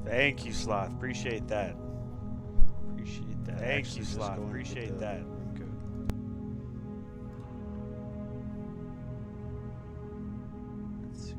Thank you, Sloth. Appreciate that. Thank you, Sloth. Appreciate that. Good. Let's see.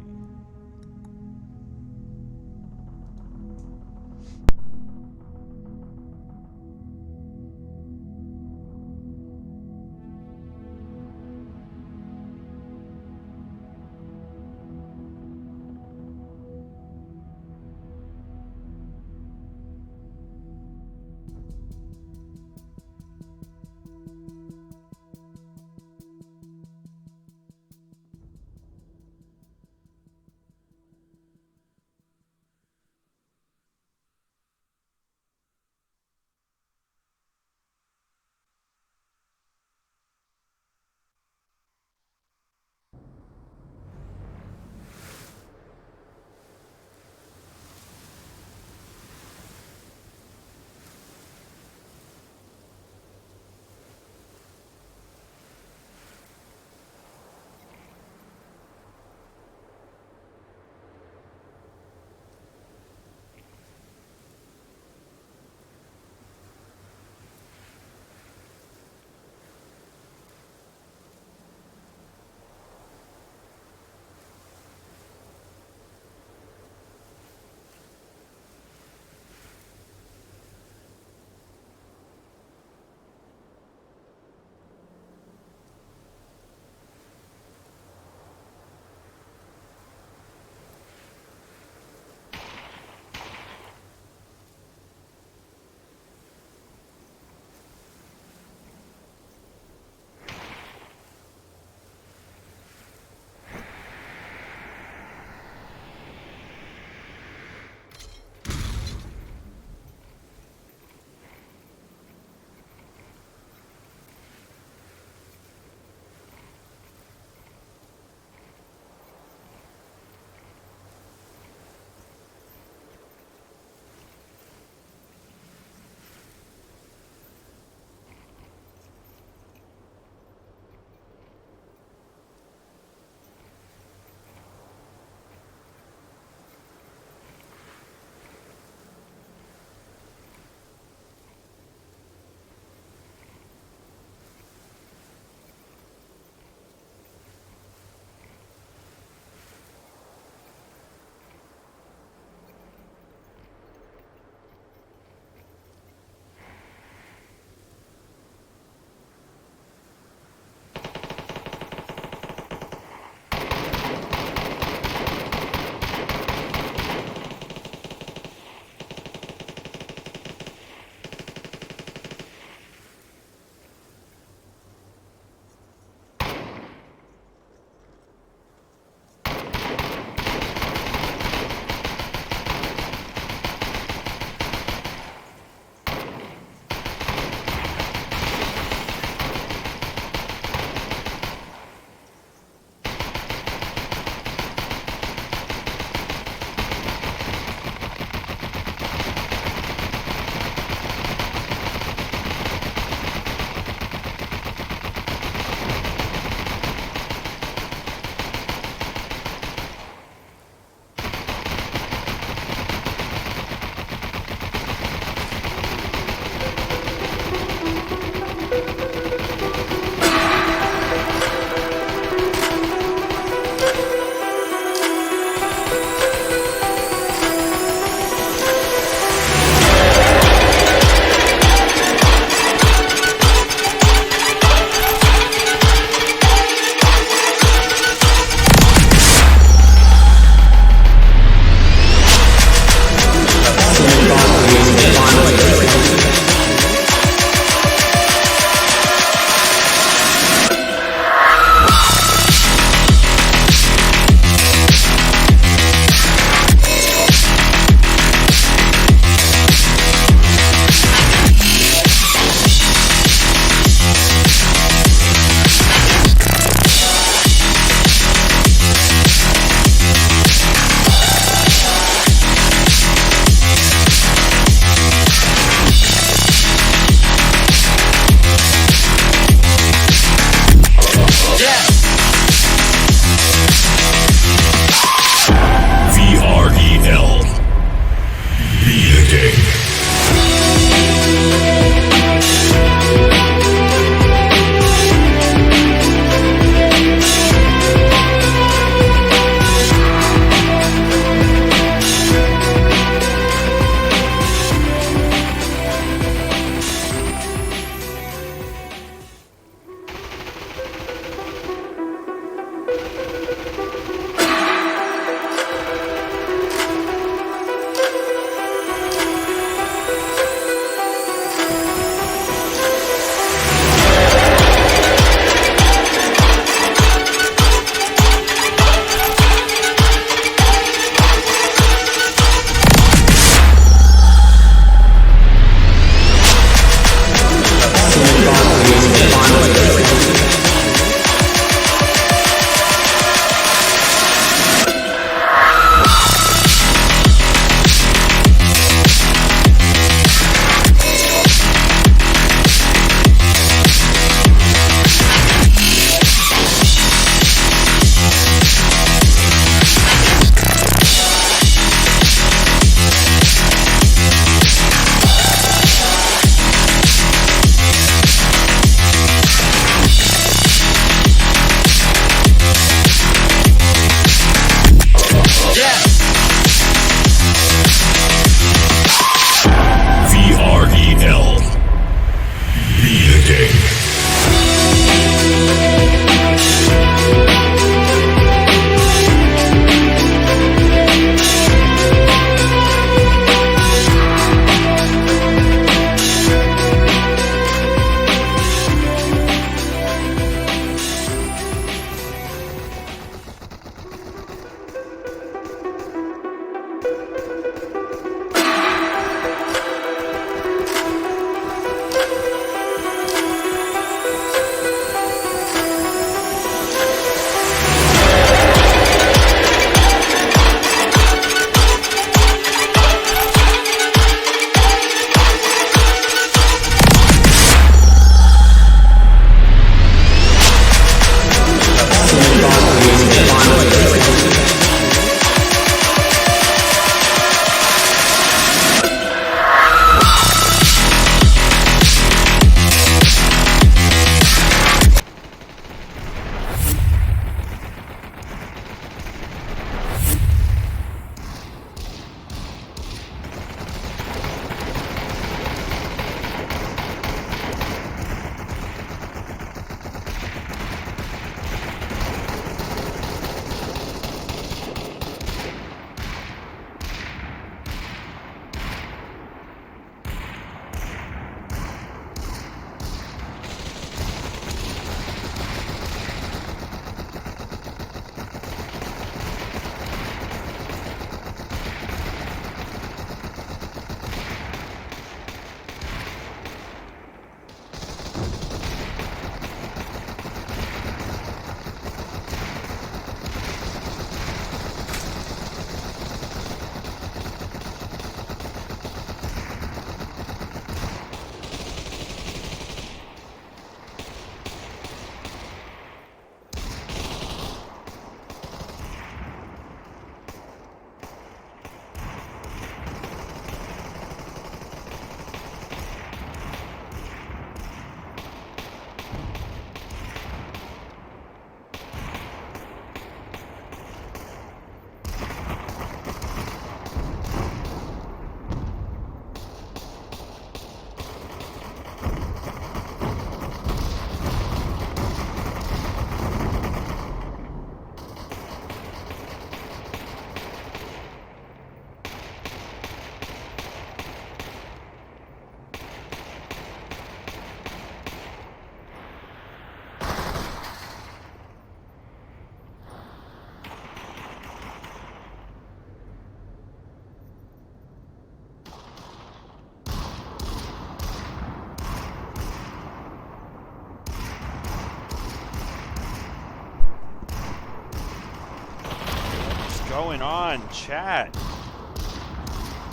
going on, chat?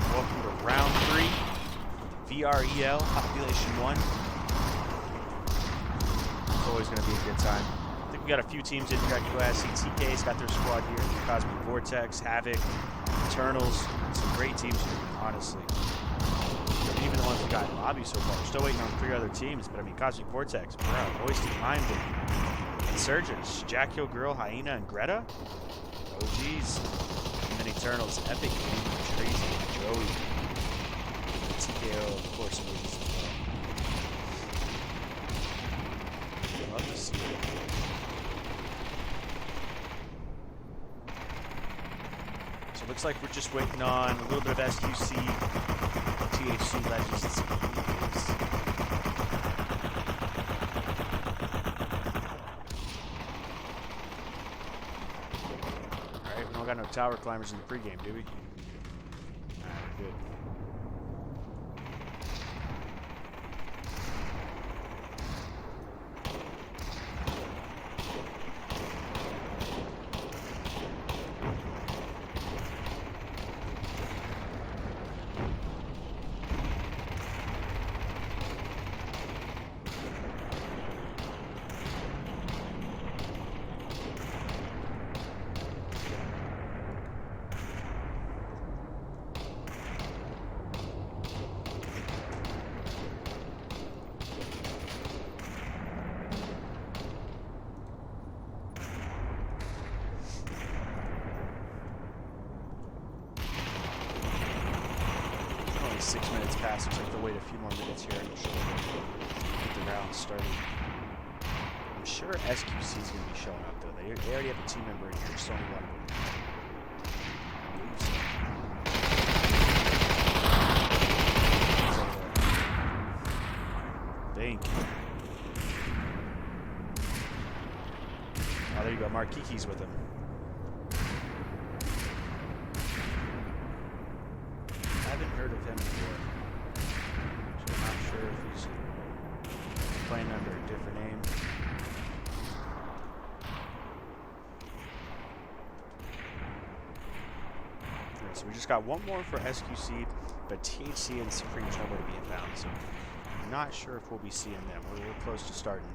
Welcome to round 3, VREL, Population 1. It's always going to be a good time. I think we got a few teams in here. I can go ahead and see TK's got their squad here. Cosmic Vortex, Havoc, Eternals. Some great teams here, honestly. Even the ones we got in lobby so far. We're still waiting on 3 other teams, but I mean, Cosmic Vortex, bro, Hoisted Minded, Insurgents, Jackio Girl, Hyena, and Greta. OGs. And then Eternals, Epic, Tracy, Joey. And TKO, of course, movies as well. Love to see it. So it looks like we're just waiting on a little bit of SQC, THC Legends, and some games. Alright, we don't got no tower climbers in the pregame, do we? Alright, good. Only 6 minutes past, so I have to wait a few more minutes here and get the round started. I'm sure SQC is going to be showing up though. They already have a team member in here, just only one of them. Thank you. Oh, there you go. Markiki's with him. I haven't heard of him before. So I'm not sure if he's playing under a different name. Alright, so we just got one more for SQC, but THC and Supreme's nowhere to be found, so I'm not sure if we'll be seeing them. We're close to starting.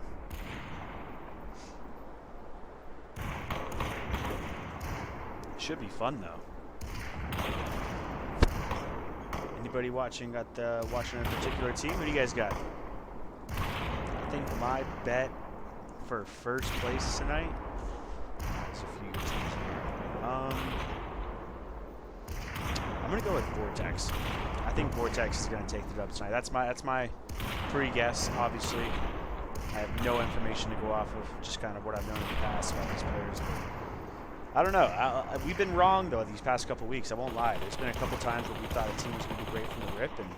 Should be fun though. Anybody watching watching a particular team? What do you guys got? I think my bet for first place tonight. There's a few teams here. I'm gonna go with Vortex. I think Vortex is gonna take the dub tonight. That's my pre-guess. Obviously, I have no information to go off of. Just kind of what I've known in the past about these players. But I don't know. We've been wrong though these past couple weeks. I won't lie. There's been a couple times where we thought a team was gonna be great from the rip, and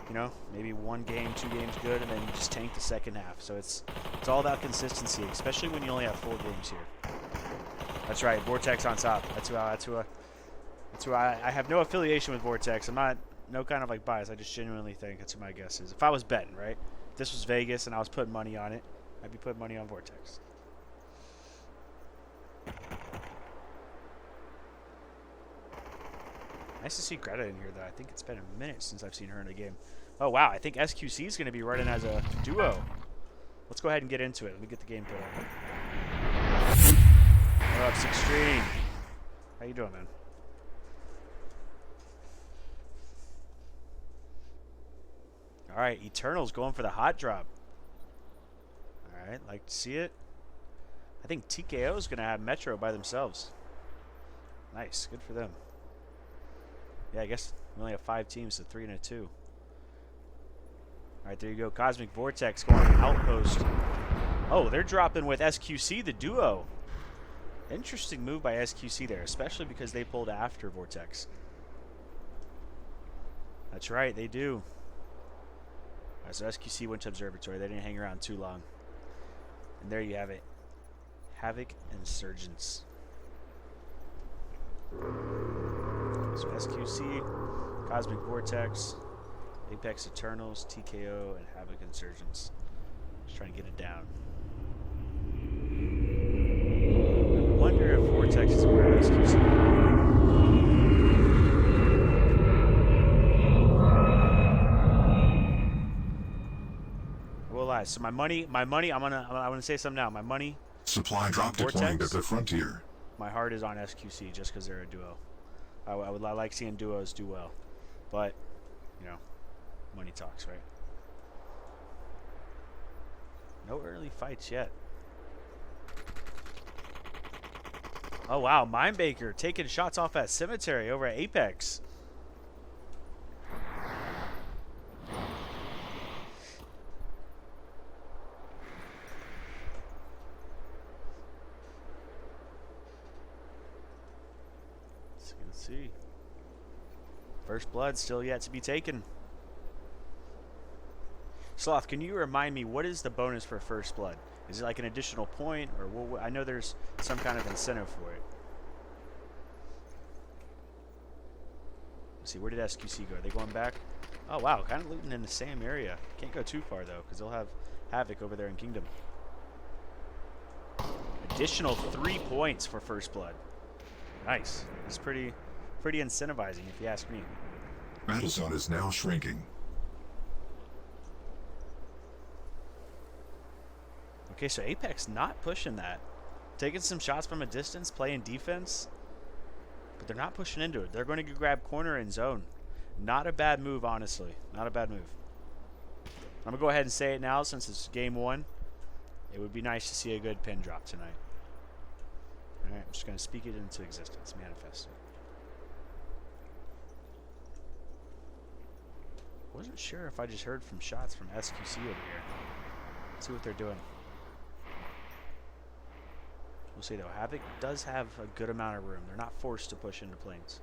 you know, maybe 1 game, 2 games good, and then you just tank the second half. So it's all about consistency, especially when you only have 4 games here. That's right, Vortex on top. That's who I have no affiliation with Vortex. I'm not no kind of like bias. I just genuinely think that's who my guess is. If I was betting, right? If this was Vegas and I was putting money on it, I'd be putting money on Vortex. Nice to see Greta in here, though. I think it's been a minute since I've seen her in a game. Oh, wow. I think SQC is going to be running as a duo. Let's go ahead and get into it. Let me get the game put up. What up, Extreme? How you doing, man? All right, Eternals going for the hot drop. All right, like to see it. I think TKO is going to have Metro by themselves. Nice, good for them. Yeah, I guess we only have 5 teams, so 3 and a 2. All right, there you go. Cosmic Vortex going Outpost. Oh, they're dropping with SQC, the duo. Interesting move by SQC there, especially because they pulled after Vortex. That's right, they do. All right, so SQC went to Observatory. They didn't hang around too long. And there you have it. Havoc Insurgents. So SQC, Cosmic Vortex, Apex Eternals, TKO, and Havoc Insurgents. Just trying to get it down. I wonder if Vortex is aware of SQC. guys. So my money. I'm gonna say something now. My money. Supply drop deploying at the frontier. My heart is on SQC just because they're a duo. I like seeing duos do well, but you know, money talks, right? No early fights yet. Oh wow, Mindbaker taking shots off at Cemetery over at Apex. Let's see. First blood still yet to be taken. Sloth, can you remind me what is the bonus for first blood? Is it like an additional point, or what? I know there's some kind of incentive for it. Let's see, where did SQC go? Are they going back? Oh wow, kind of looting in the same area. Can't go too far though, because they'll have Havoc over there in Kingdom. Additional 3 points for first blood. Nice. It's pretty incentivizing, if you ask me. Battle zone is now shrinking. Okay, so Apex not pushing that. Taking some shots from a distance, playing defense. But they're not pushing into it. They're going to go grab corner and zone. Not a bad move, honestly. Not a bad move. I'm going to go ahead and say it now since it's game 1. It would be nice to see a good pin drop tonight. Alright, I'm just going to speak it into existence. Manifest it. Wasn't sure if I just heard from shots from SQC over here. Let's see what they're doing. We'll see though, Havoc does have a good amount of room. They're not forced to push into planes.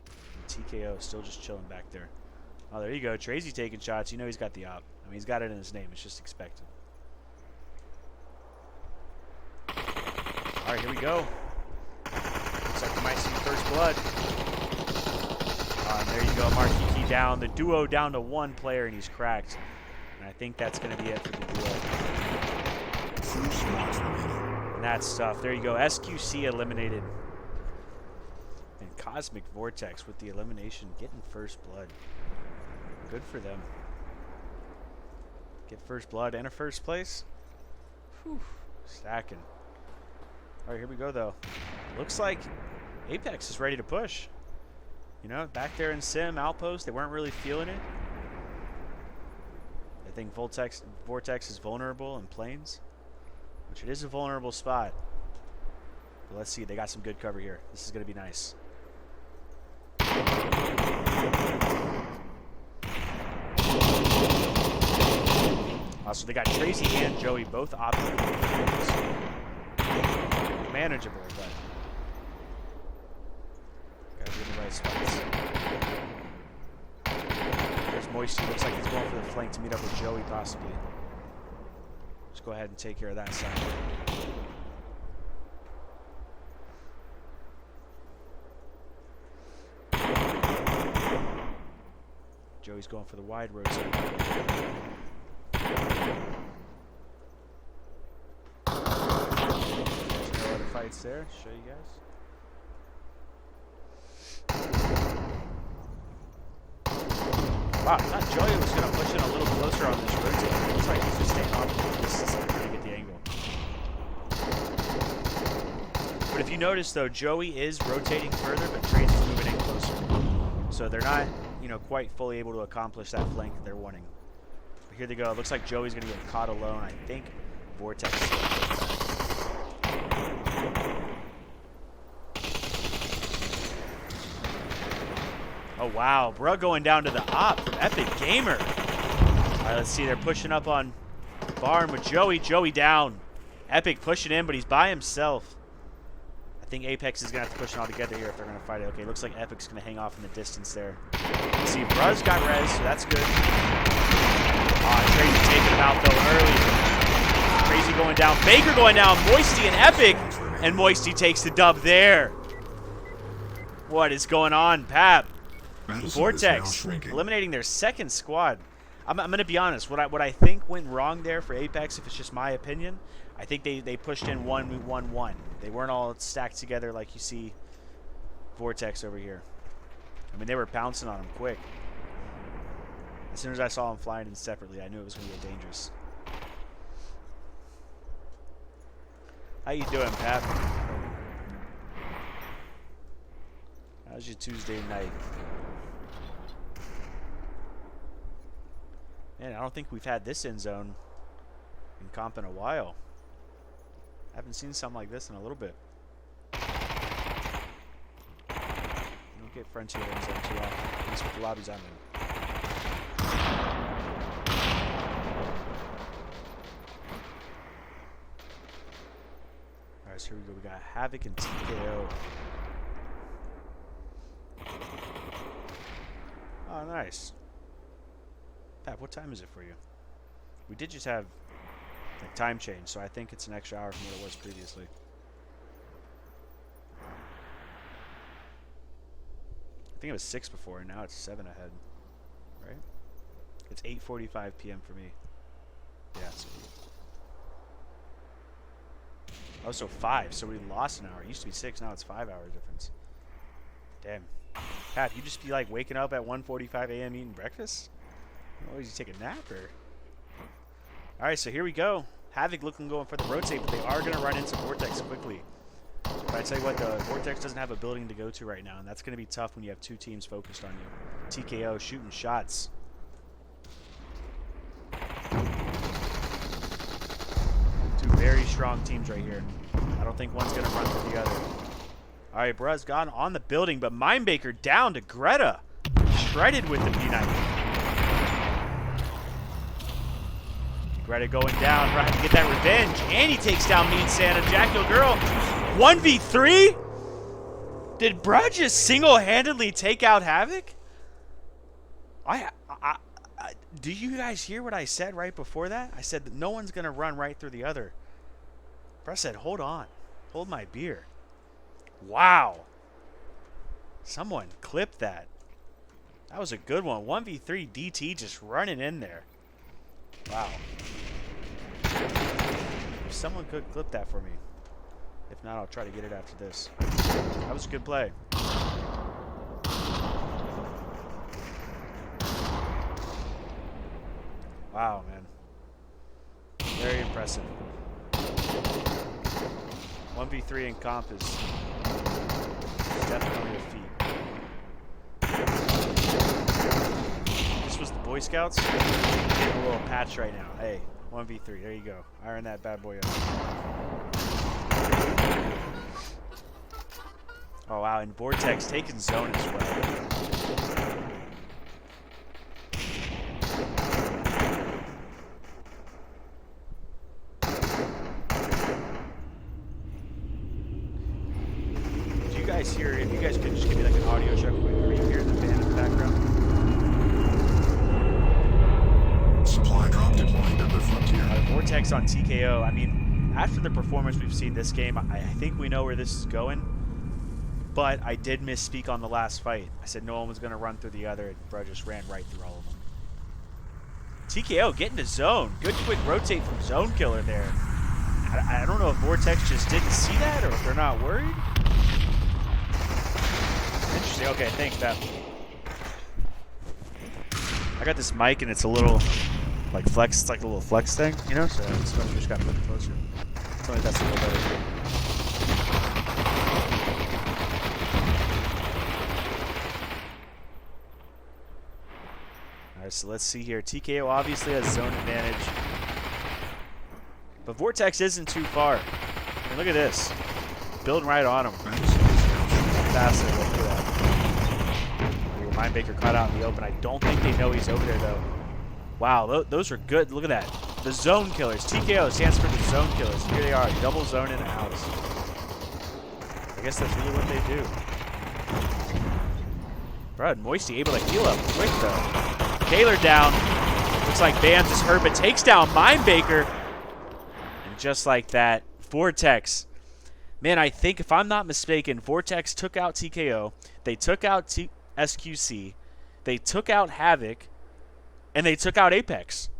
And TKO still just chilling back there. Oh, there you go. Trazy taking shots. You know he's got the op. I mean, he's got it in his name. It's just expected. All right, here we go. Looks like we might see first blood. There you go. Marquee down. The duo down to 1 player, and he's cracked. And I think that's going to be it for the duo. And that's tough. There you go. SQC eliminated. And Cosmic Vortex with the elimination, getting first blood. Good for them. Get first blood and a first place. Whew. Stacking. All right, here we go, though. Looks like Apex is ready to push. You know, back there in Sim, Outpost, they weren't really feeling it. I think Vortex is vulnerable in planes, which it is a vulnerable spot. But let's see, they got some good cover here. This is going to be nice. So they got Tracy and Joey both opting. Manageable, but gotta be in the right spots. There's Moisty. Looks like he's going for the flank to meet up with Joey, possibly. Just go ahead and take care of that side. Joey's going for the wide rotate. Fights there, show you guys. Wow, I thought Joey was going to push in a little closer on this rotate. It looks like he's just staying off the distance and trying to get the angle. But if you notice though, Joey is rotating further, but Trace is moving in closer. So they're not, you know, quite fully able to accomplish that flank they're wanting. But here they go. It looks like Joey's going to get caught alone. I think Vortex is going to get back. Oh, wow. Bruh going down to the op from Epic Gamer. All right, let's see. They're pushing up on Barn with Joey. Joey down. Epic pushing in, but he's by himself. I think Apex is going to have to push it all together here if they're going to fight it. Okay, looks like Epic's going to hang off in the distance there. Let's see, Bruh's got res, so that's good. Tracy taking him out, though, early. Crazy going down. Baker going down. Moisty and Epic. And Moisty takes the dub there. What is going on, Pap? Vortex eliminating their second squad. I'm going to be honest. What I think went wrong there for Apex, if it's just my opinion, I think they pushed in 1-1-1. They weren't all stacked together like you see Vortex over here. I mean, they were pouncing on them quick. As soon as I saw them flying in separately, I knew it was going to get dangerous. How you doing, Pat? How's your Tuesday night? Man, I don't think we've had this end zone in comp in a while. I haven't seen something like this in a little bit. You don't get Frontier end zone too often, at least with the lobbies I'm in. Alright, so here we go. We got Havoc and TKO. Oh, nice. Pat, what time is it for you? We did just have like time change, so I think it's an extra hour from what it was previously. I think it was 6 before, and now it's 7 ahead. Right? It's 8:45 p.m. for me. Yeah, it's 8. Oh, so 5. So we lost an hour. It used to be 6. Now it's 5 hour difference. Damn. Pat, you just be like waking up at 1:45 a.m. eating breakfast? Oh, you take a nap or? All right, so here we go. Havoc looking going for the rotate, but they are going to run into Vortex quickly. But I tell you what, the Vortex doesn't have a building to go to right now, and that's going to be tough when you have 2 teams focused on you. TKO shooting shots. 2 very strong teams right here. I don't think one's going to run through the other. All right, Bruz gone on the building, but Mindbaker down to Greta. Shredded with the P90. Greta going down, trying to get that revenge. And he takes down Mean Santa. Jack Yo Girl. 1v3? Did Brud just single-handedly take out Havoc? Do you guys hear what I said right before that? I said that no one's going to run right through the other. Brud said, hold on. Hold my beer. Wow. Someone clipped that. That was a good one. 1v3 DT just running in there. Wow. If someone could clip that for me. If not, I'll try to get it after this. That was a good play. Wow, man. Very impressive. 1v3 in comp is definitely a feat. This was the Boy Scouts. Getting a little patch right now. Hey, 1v3. There you go. Iron that bad boy up. Oh, wow. And Vortex taking zone as well. Did you guys hear, if you guys could just give me like an audio check, are you hearing the band in the background? Supply drop deployed at the frontier. Vortex on TKO. I mean, after the performance we've seen this game, I think we know where this is going. But I did misspeak on the last fight. I said no one was going to run through the other, and bro just ran right through all of them. TKO getting to zone. Good quick rotate from Zone Killer there. I don't know if Vortex just didn't see that or if they're not worried. Interesting. Okay, thanks, Beth. I got this mic and it's a little like flex. It's like a little flex thing, you know? So this one just got to put it closer. Tell me that's a little better. Alright, so let's see here. TKO obviously has zone advantage. But Vortex isn't too far. I mean, look at this. Building right on him. Fantastic. Look at that. Mindbaker caught out in the open. I don't think they know he's over there, though. Wow, those are good. Look at that. The Zone Killers. TKO stands for the Zone Killers. Here they are. Double zone in the house. I guess that's really what they do. Bro, Moisty able to heal up quick, though. Taylor down. Looks like Bams is hurt, but takes down Mindbaker. And just like that, Vortex. Man, I think, if I'm not mistaken, Vortex took out TKO. They took out SQC. They took out Havoc. And they took out Apex.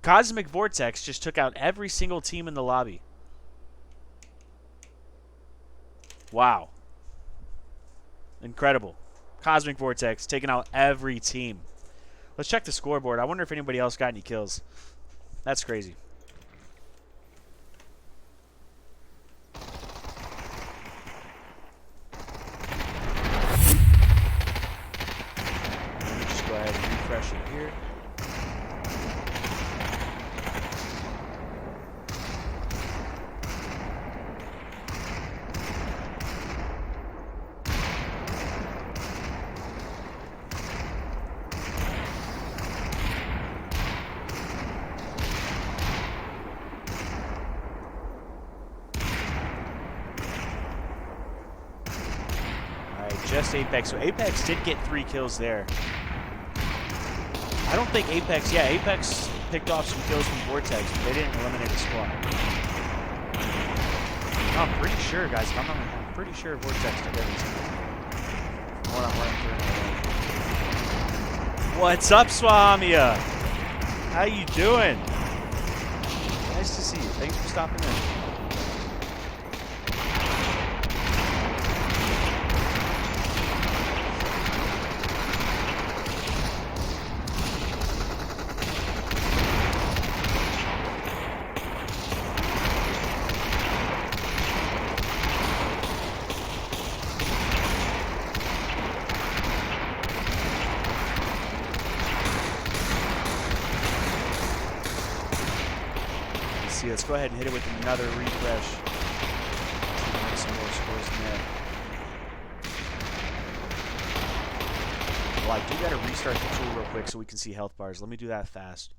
Cosmic Vortex just took out every single team in the lobby. Wow. Incredible. Cosmic Vortex taking out every team. Let's check the scoreboard. I wonder if anybody else got any kills. That's crazy. Let me just go ahead and refresh it here. Just Apex. So Apex did get 3 kills there. I don't think Apex... Yeah, Apex picked off some kills from Vortex, but they didn't eliminate a squad. No, I'm pretty sure, guys. I'm pretty sure Vortex took everything. Hold on, running through. What's up, Swamia? How you doing? Nice to see you. Thanks for stopping in. Let's go ahead and hit it with another refresh. Get some more scores in there. Well, I do got to restart the tool real quick so we can see health bars. Let me do that fast.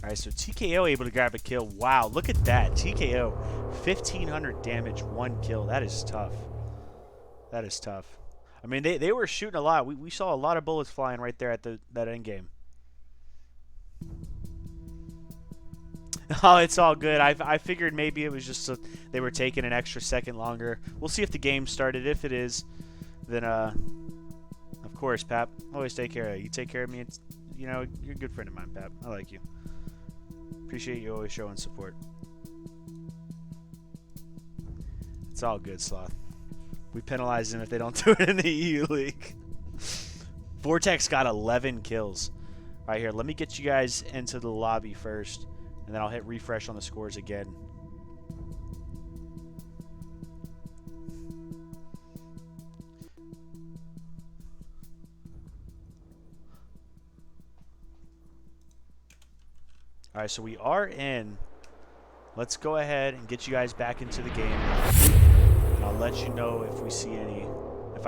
Alright, so TKO able to grab a kill. Wow, look at that. TKO, 1,500 damage, 1 kill. That is tough. That is tough. I mean, they were shooting a lot. We saw a lot of bullets flying right there at that end game. Oh, it's all good. I figured maybe it was just they were taking an extra second longer. We'll see if the game started. If it is, then, of course, Pap. Always take care of you. You take care of me. It's, you know, you're a good friend of mine, Pap. I like you. Appreciate you always showing support. It's all good, Sloth. We penalize them if they don't do it in the EU League. Vortex got 11 kills. All right, here, let me get you guys into the lobby first, and then I'll hit refresh on the scores again. All right, so we are in. Let's go ahead and get you guys back into the game. And I'll let you know if we see any, if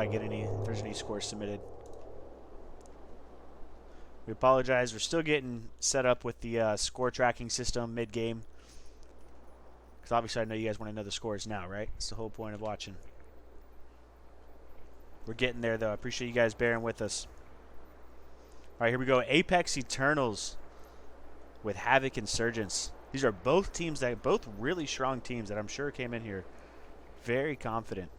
there's any scores submitted. We apologize. We're still getting set up with the score tracking system mid-game. Because obviously I know you guys want to know the scores now, right? That's the whole point of watching. We're getting there, though. I appreciate you guys bearing with us. All right, here we go. Apex Eternals with Havoc Insurgents. These are both really strong teams that I'm sure came in here very confident.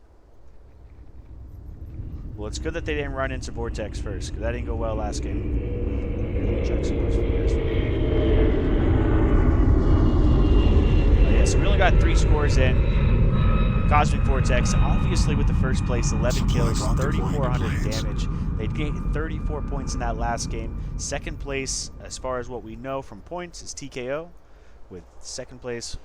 Well, it's good that they didn't run into Vortex first, because that didn't go well last game. Here, let me check scores for you guys. Oh, yeah, so we only got 3 scores in. Cosmic Vortex, obviously with the first place, 11 kills, 3,400 damage. They gained 34 points in that last game. Second place, as far as what we know from points, is TKO, with second place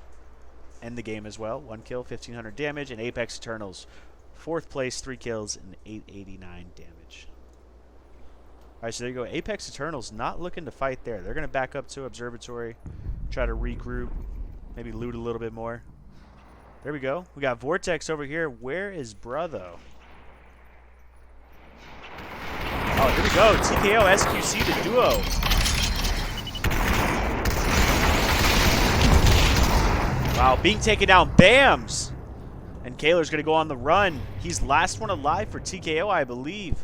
in the game as well. 1 kill, 1,500 damage, and Apex Eternals, fourth place, 3 kills, and 889 damage. All right, so there you go. Apex Eternals not looking to fight there. They're going to back up to Observatory, try to regroup, maybe loot a little bit more. There we go. We got Vortex over here. Where is Brotho? Oh, here we go. TKO, SQC, the duo. Wow, being taken down. Bams! And Kaler's going to go on the run. He's last one alive for TKO, I believe.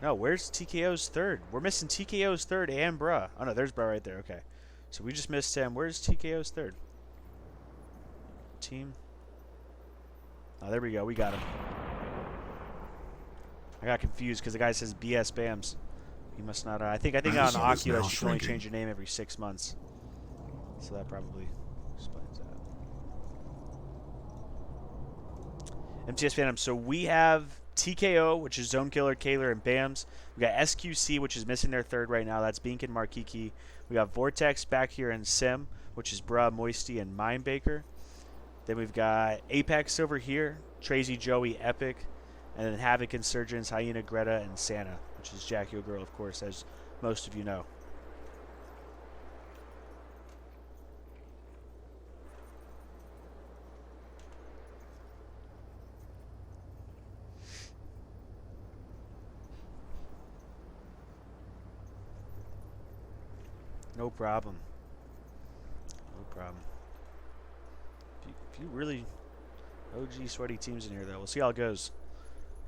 No, where's TKO's third? We're missing TKO's third and Bruh. Oh, no, there's Bruh right there. Okay. So we just missed him. Where's TKO's third? Team. Oh, there we go. We got him. I got confused because the guy says BS Bams. He must not. I think on Oculus you can only change your name every 6 months. So that probably explains that. MTS Phantom. So we have TKO, which is Zone Killer, Kaler, and Bams. We got SQC, which is missing their third right now. That's Bink and Markiki. We got Vortex back here in Sim, which is Bruh, Moisty, and Mindbaker. Then we've got Apex over here, Trazy, Joey, Epic, and then Havoc, Insurgents, Hyena, Greta, and Santa, which is Jackie O'Girl, of course, as most of you know. No problem. No problem. If you really OG sweaty teams in here, though. We'll see how it goes.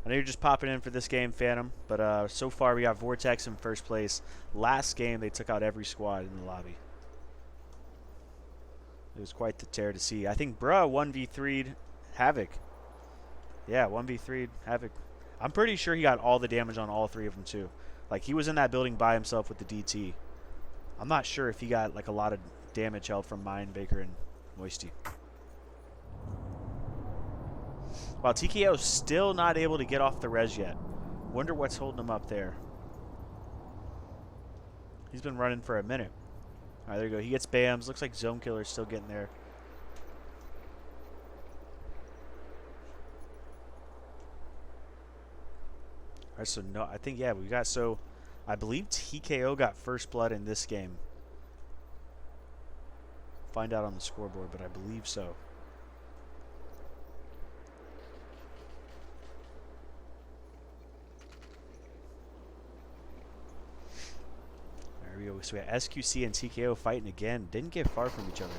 I know you're just popping in for this game, Phantom, but so far we got Vortex in first place. Last game, they took out every squad in the lobby. It was quite the tear to see. I think Bruh 1v3'd Havoc. Yeah, 1v3'd Havoc. I'm pretty sure he got all the damage on all three of them, too. Like, he was in that building by himself with the DT. I'm not sure if he got, like, a lot of damage held from Mine, Baker, and Moisty. While TKO's still not able to get off the res yet. Wonder what's holding him up there. He's been running for a minute. All right, there you go. He gets Bams. Looks like Zone Killer's still getting there. All right, so no, I think, yeah, we got, so I believe TKO got first blood in this game. Find out on the scoreboard, but I believe so. There we go. So we got SQC and TKO fighting again. Didn't get far from each other.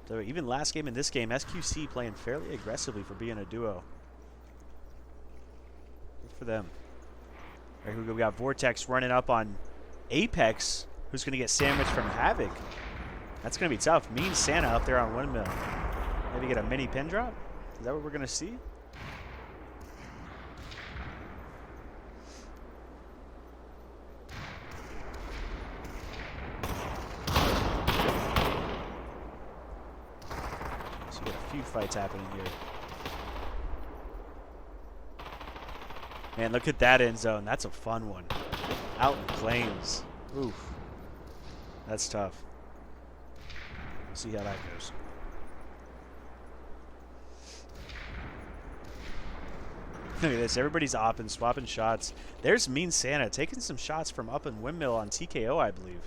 So even last game and this game, SQC playing fairly aggressively for being a duo. Good for them. All right, here we go. We got Vortex running up on Apex, who's going to get sandwiched from Havoc. That's going to be tough. Mean Santa up there on Windmill. Maybe get a mini pin drop? Is that what we're going to see? So we got a few fights happening here. Man, look at that end zone. That's a fun one. Out in Claims. Oof. That's tough. See how that goes. Look at this. Everybody's op and swapping shots. There's Mean Santa taking some shots from up in Windmill on TKO, I believe.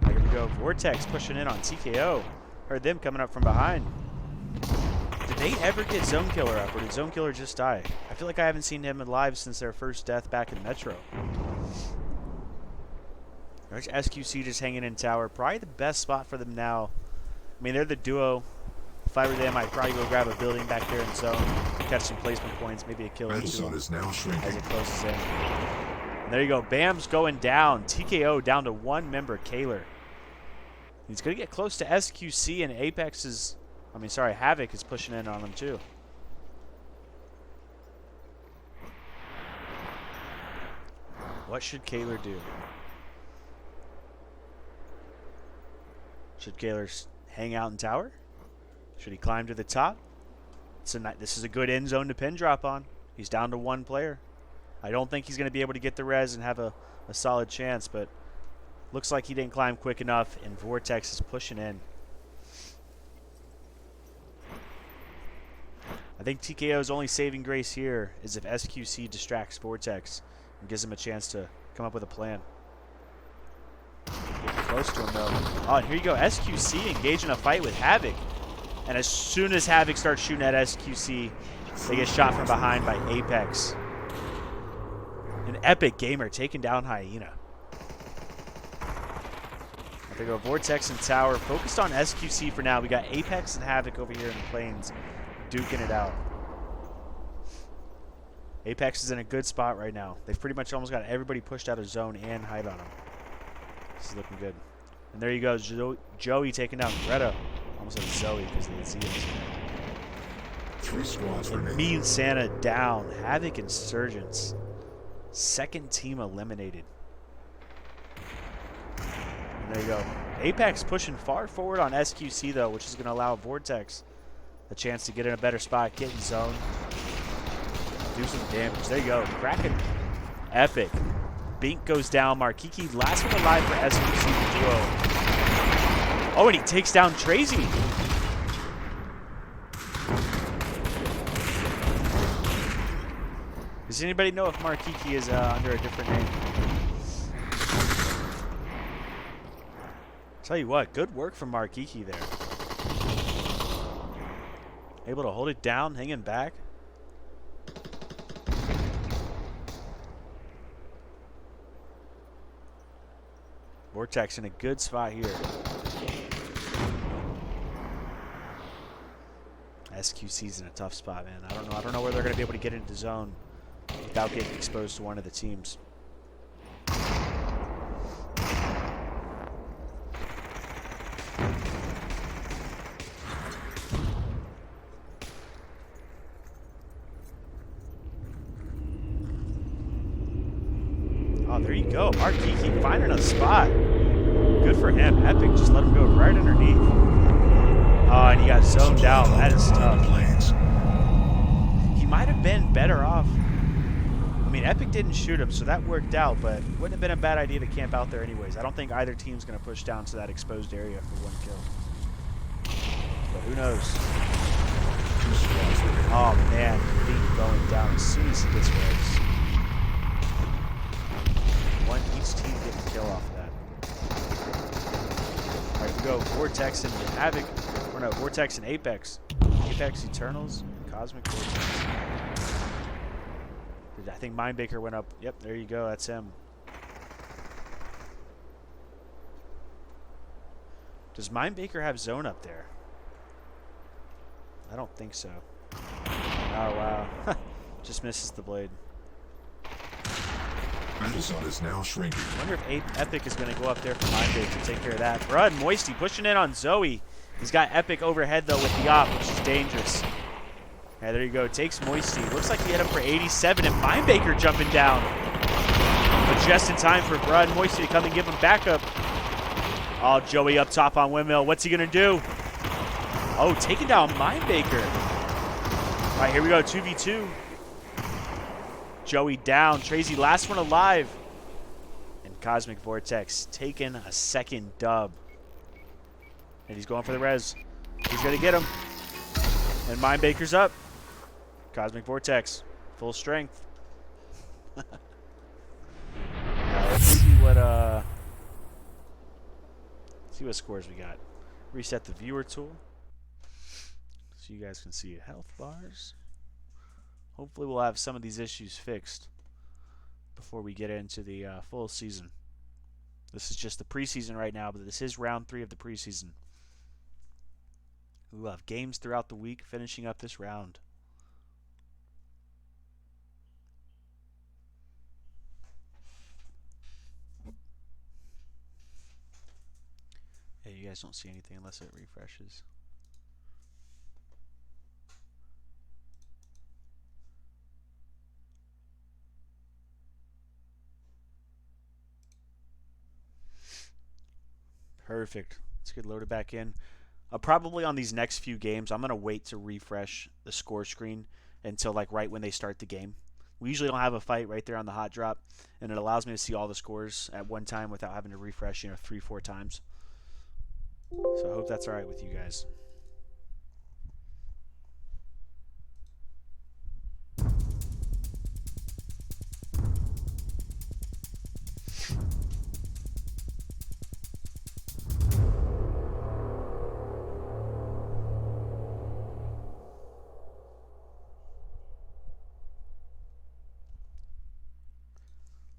Here we go. Vortex pushing in on TKO. Heard them coming up from behind. Did they ever get Zone Killer up, or did Zone Killer just die? I feel like I haven't seen him alive since their first death back in Metro. There's SQC just hanging in tower. Probably the best spot for them now. I mean, they're the duo. If I were them, I'd probably go grab a building back there in zone, catch some placement points, maybe a kill or two is now shrinking. as it closes in. And there you go. Bam's going down. TKO down to one member, Kaler. He's going to get close to SQC, and Apex is... I mean, sorry, Havoc is pushing in on him too. What should Kaler do? Should Kaler hang out in tower? Should he climb to the top? This is a good end zone to pin drop on. He's down to one player. I don't think he's going to be able to get the res and have a solid chance, but looks like he didn't climb quick enough, and Vortex is pushing in. I think TKO's only saving grace here is if SQC distracts Vortex and gives him a chance to come up with a plan. Getting close to him, though. Oh, and here you go. SQC engaged in a fight with Havoc. And as soon as Havoc starts shooting at SQC, they get shot from behind by Apex. An Epic Gamer taking down Hyena. There go Vortex and Tower. Focused on SQC for now. We got Apex and Havoc over here in the plains, duking it out. Apex is in a good spot right now. They've pretty much almost got everybody pushed out of zone and hide on them. This is looking good. And there you go, Joey taking down Greta. Almost like Zoe because they didn't see it. 3 squads And remaining. Me and Santa down. Havoc Insurgents. Second team eliminated. And there you go. Apex pushing far forward on SQC though, which is going to allow Vortex a chance to get in a better spot, get in zone, do some damage. There you go. Kraken. Epic. Bink goes down. Markiki last one alive for SQC duo. Oh, and he takes down Trazy. Does anybody know if Markiki is under a different name? Tell you what, good work from Markiki there. Able to hold it down, hanging back. Vortex in a good spot here. SQC's in a tough spot, man. I don't know where they're going to be able to get into zone without getting exposed to one of the teams. Oh, there you go. Markiki finding a spot. Good for him. Epic just let him go right underneath. Oh, and he got zoned out. That is tough. He might have been better off. I mean, Epic didn't shoot him, so that worked out, but wouldn't have been a bad idea to camp out there anyways. I don't think either team's going to push down to that exposed area for one kill. But who knows? Oh, man. Beat going down as soon as he gets res. Each team getting a kill off of that. All right, we go Vortex and Havoc. Or no, Vortex and Apex. Apex Eternals, Cosmic Vortex. I think Mindbaker went up. Yep, there you go. That's him. Does Mindbaker have zone up there? I don't think so. Oh, wow. Just misses the blade. The sun is now shrinking. I wonder if Epic is going to go up there for Mindbait to take care of that. Brud Moisty pushing in on Zoe. He's got Epic overhead, though, with the op, which is dangerous. Yeah, there you go. Takes Moisty. Looks like he hit him for 87, and Mindbaker jumping down. But just in time for Brud Moisty to come and give him backup. Oh, Joey up top on Windmill. What's he going to do? Oh, taking down Mindbaker. All right, here we go. 2v2. Joey down. Trazy last one alive. And Cosmic Vortex taking a second dub. And he's going for the res. He's going to get him. And Mindbaker's up. Cosmic Vortex. Full strength. Now let's see what scores we got. Reset the viewer tool. So you guys can see health bars. Hopefully we'll have some of these issues fixed before we get into the full season. This is just the preseason right now, but this is round 3 of the preseason. We'll have games throughout the week finishing up this round. Hey, you guys don't see anything unless it refreshes. Perfect. Let's get loaded back in. Probably on these next few games, I'm going to wait to refresh the score screen until like right when they start the game. We usually don't have a fight right there on the hot drop, and it allows me to see all the scores at one time without having to refresh, 3-4 times. So I hope that's all right with you guys.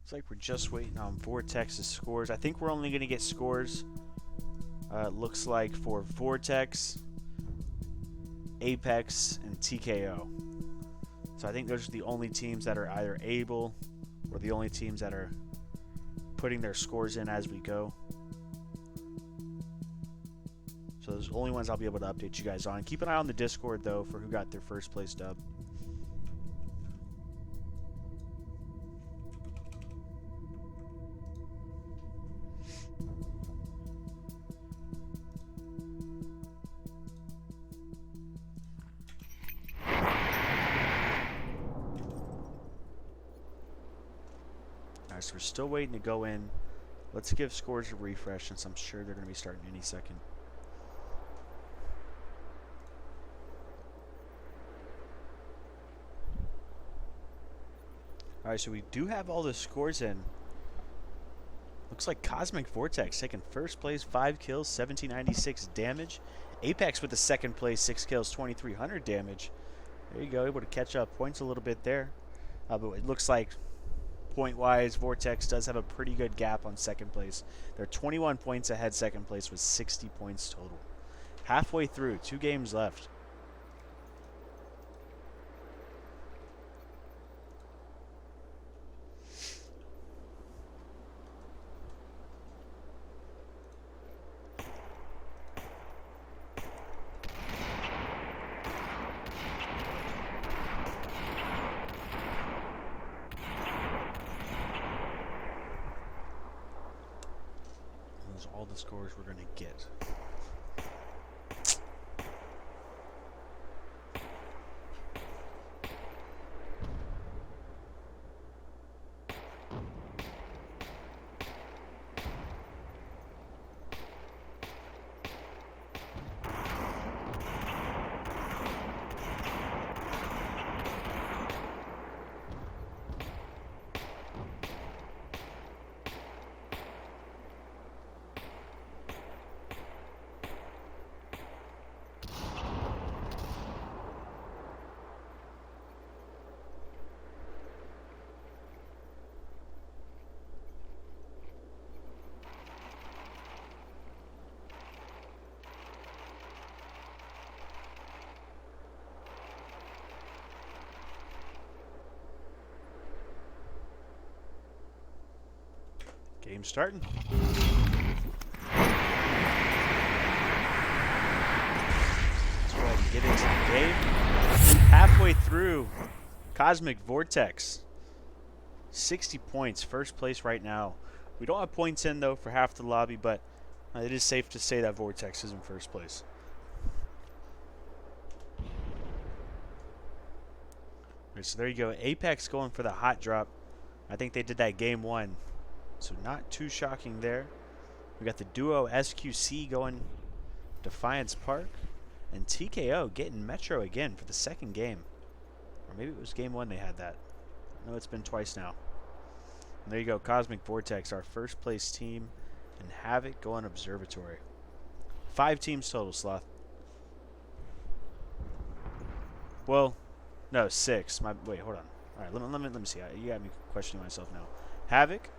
Looks like we're just waiting on Vortex's scores. I think we're only going to get scores, it looks like, for Vortex, Apex, and TKO. So I think those are the only teams that are either able or the only teams that are putting their scores in as we go. So those are the only ones I'll be able to update you guys on. Keep an eye on the Discord, though, for who got their first place dub. Alright, so we're still waiting to go in. Let's give scores a refresh, since I'm sure they're going to be starting any second. Alright, so we do have all the scores in. Looks like Cosmic Vortex taking first place, 5 kills, 1796 damage. Apex with the second place, 6 kills, 2300 damage. There you go, able to catch up points a little bit there. But it looks like point-wise, Vortex does have a pretty good gap on second place. They're 21 points ahead second place with 60 points total. Halfway through, 2 games left. All the scores we're going to get. Game starting. Let's go ahead and get into the game. Halfway through, Cosmic Vortex. 60 points, first place right now. We don't have points in, though, for half the lobby, but it is safe to say that Vortex is in first place. Right, so there you go. Apex going for the hot drop. I think they did that game 1. So not too shocking there. We got the duo SQC going Defiance Park. And TKO getting Metro again for the second game. Or maybe it was game 1 they had that. I know it's been twice now. And there you go. Cosmic Vortex, our first place team. And Havoc going Observatory. 5 teams total, Sloth. Well, no, 6. Wait, hold on. All right, let me see. You got me questioning myself now. Havoc,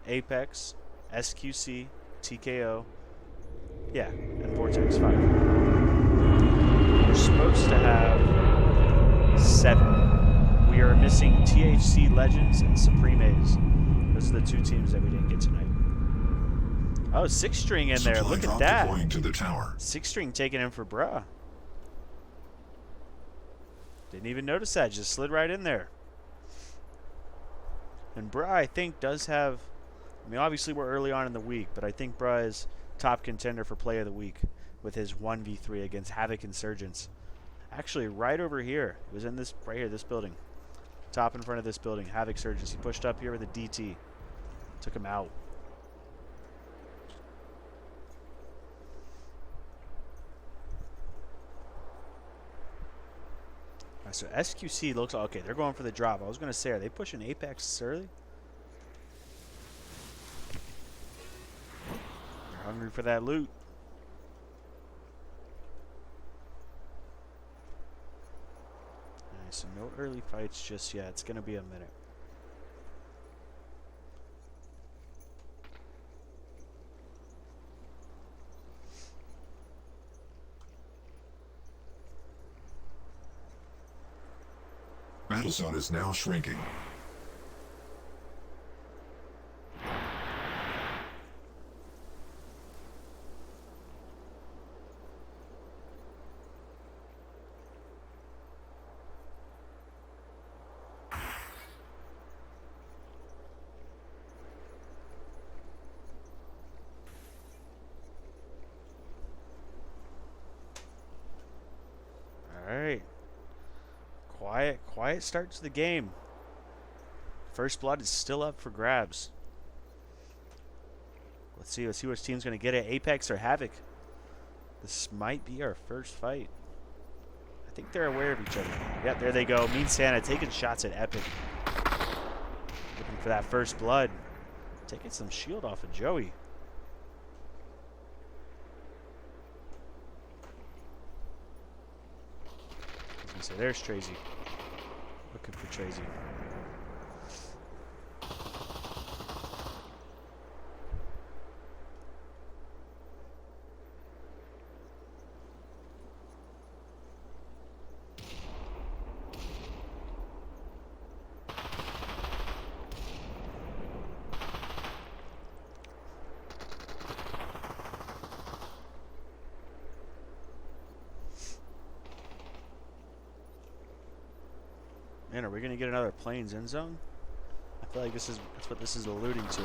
Apex, SQC, TKO, yeah, and Vortex 5. We're supposed to have 7. We are missing THC Legends and Supreme A's. Those are the 2 teams that we didn't get tonight. Oh, 6 string in there. Look at that. 6 string taken in for Bruh. Didn't even notice that. Just slid right in there. And Bruh, I think, does have... I mean, obviously we're early on in the week, but I think Bruh is top contender for play of the week with his 1v3 against Havoc Insurgents. Actually, right over here. It was in this, right here, this building. Top in front of this building, Havoc Insurgents. He pushed up here with a DT. Took him out. All right, so SQC looks... Okay, they're going for the drop. I was going to say, are they pushing Apex early? Hungry for that loot. Alright, so no early fights just yet. It's going to be a minute. battle zone is now shrinking. All right. Quiet start to the game. First blood is still up for grabs. Let's see which team's going to get it. Apex or Havoc. This might be our first fight. I think they're aware of each other. Yep, there they go. Mean Santa taking shots at Epic. Looking for that first blood. Taking some shield off of Joey. So there's Tracy. Looking for Tracy. Man, are we going to get another Plains end zone? I feel like that's what this is alluding to.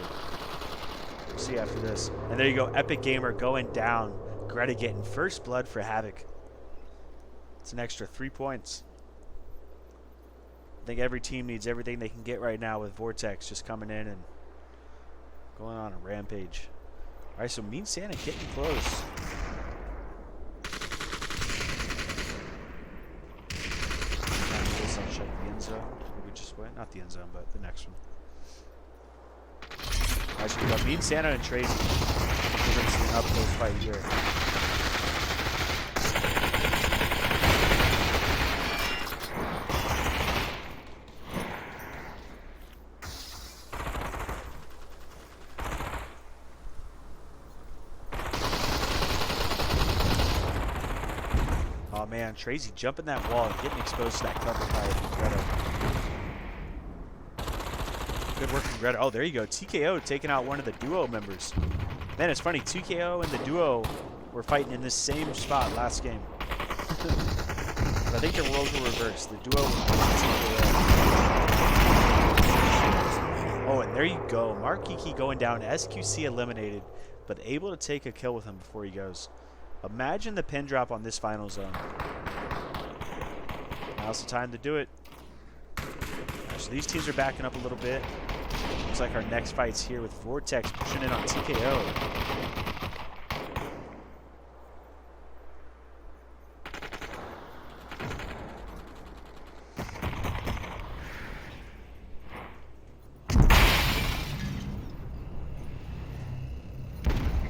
We'll see after this. And there you go, Epic Gamer going down. Greta getting first blood for Havoc. It's an extra 3 points. I think every team needs everything they can get right now with Vortex just coming in and going on a rampage. All right, so Mean Santa getting close. I'll check the end zone. Maybe just went, not the end zone, but the next one. All right, so we got Mean Santa and Tracy. We're going to see an up-close fight here. Oh man, Tracy jumping that wall and getting exposed to that cover by Greta. Good work from Greta. Oh, there you go. TKO taking out one of the duo members. Man, it's funny. TKO and the duo were fighting in this same spot last game. But I think the roles were reversed. The duo was TKO. Oh, and there you go. Mark Kiki going down. SQC eliminated, but able to take a kill with him before he goes. Imagine the pin drop on this final zone. Now's the time to do it. So these teams are backing up a little bit. Looks like our next fight's here with Vortex pushing in on TKO.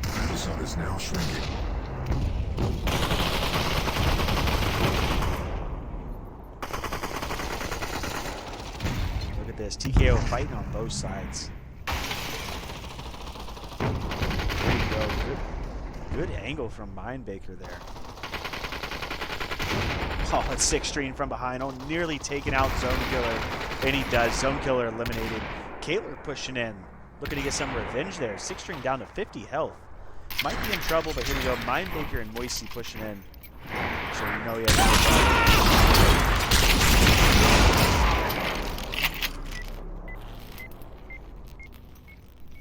The zone is now shrinking. This TKO fighting on both sides. There you go. Good angle from Mindbaker there. Oh, a 6-string from behind. Oh, nearly taking out Zone Killer. And he does. Zone Killer eliminated. Kaylor pushing in. Looking to get some revenge there. 6-string down to 50 health. Might be in trouble, but here we go. Mindbaker and Moisey pushing in. So you know he has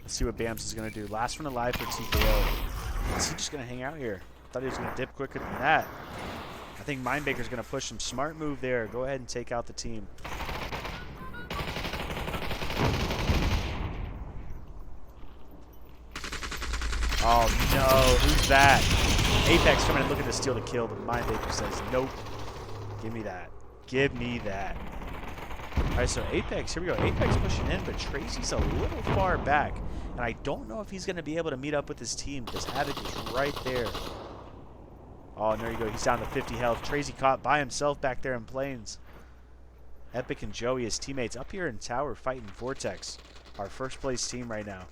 Let's see what Bams is going to do. Last one alive for TKO. Is he just going to hang out here? I thought he was going to dip quicker than that. I think Mindbaker's going to push him. Smart move there. Go ahead and take out the team. Oh, no. Who's that? Apex coming and looking to steal the kill, but Mindbaker says, nope. Give me that. Give me that. All right, so Apex, here we go. Apex pushing in, but Tracy's a little far back. And I don't know if he's going to be able to meet up with his team because Havoc is right there. Oh, and there you go. He's down to 50 health. Tracy caught by himself back there in Plains. Epic and Joey, his teammates, up here in Tower fighting Vortex. Our first place team right now.